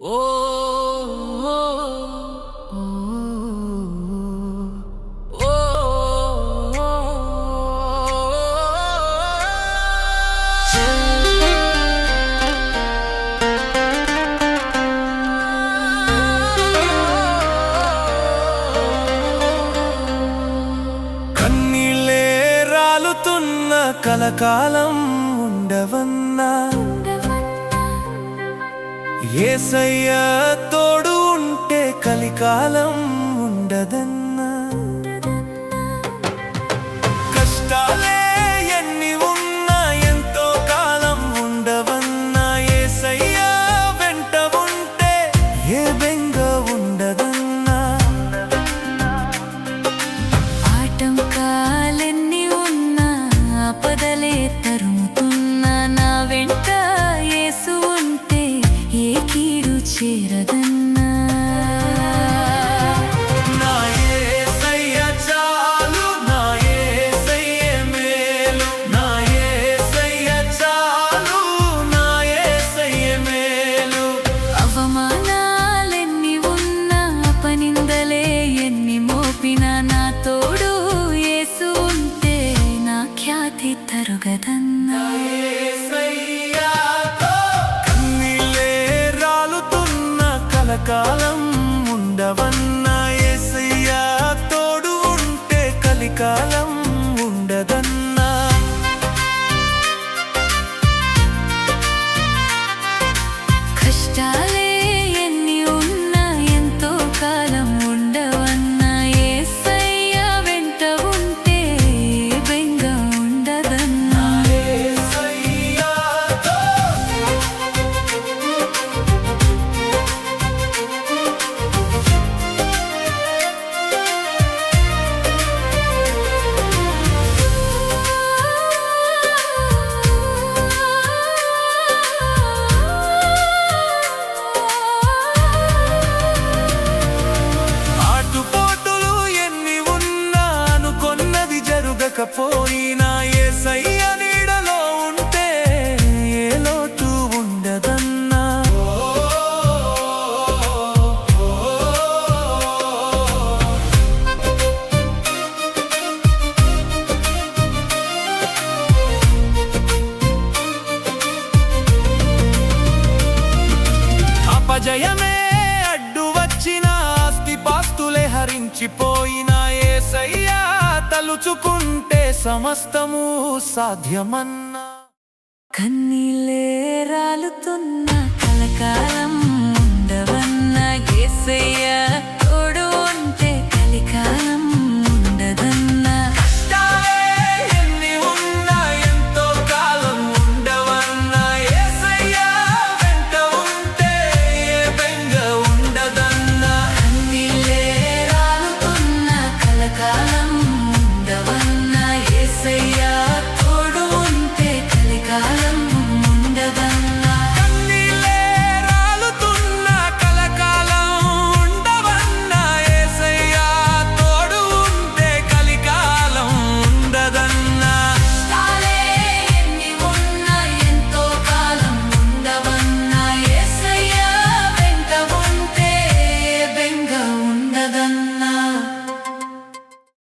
ఓ ఓ ఓ కన్నీళ్ళే రాలుతున్న కలకాలం ఉండవన్నా యేసయ్య తోడు ఉంటే కలికాలం ఉండదన్నా. కష్టాలే ఎన్ని ఉన్నా ఎంతో కాలం ఉండవన్నా. యేసయ్య వెంట ఉంటే ఏ బెంగ ఉండదన్నా. ఆటంకాలెన్ని ఉన్నా ఆపదలే తరుముతున్నా నా వెంట యేసు ఉంటే ఏ కీడు చేరదన్నా. నా యేసయ్య చాలు, నా యేసయ్య మేలు, నా యేసయ్య చాలు, నా యేసయ్య మేలు. అవమానాలెన్ని ఉన్నా అపనిందలే ఎన్ని మోపినా నా తోడు యేసు ఉంటే నా ఖ్యాతి తరుగదన్నా. కాలం ఉండవన్నా. యేసయ్య తోడు ఉంటే కలికాలం ఉండదన్నా. కష్టాలే ఎన్ని ఉన్నా ఎంతో కాలం ఉండవన్నా. యేసయ్య వెంట ఉంటే బెంగ ఉండదన్నా. పోయినా యేసయ్య నీడలో ఉంటే ఏ లోటు ఉండదన్నా. అపజయమే అడ్డు వచ్చిన ఆస్తిపాస్తులే హరించిపోయినా యేసయ్య తలుచుకుంటే సమస్తము సాధ్యమన్నా. కన్నీళ్ళే రాలుతున్న కలకాలం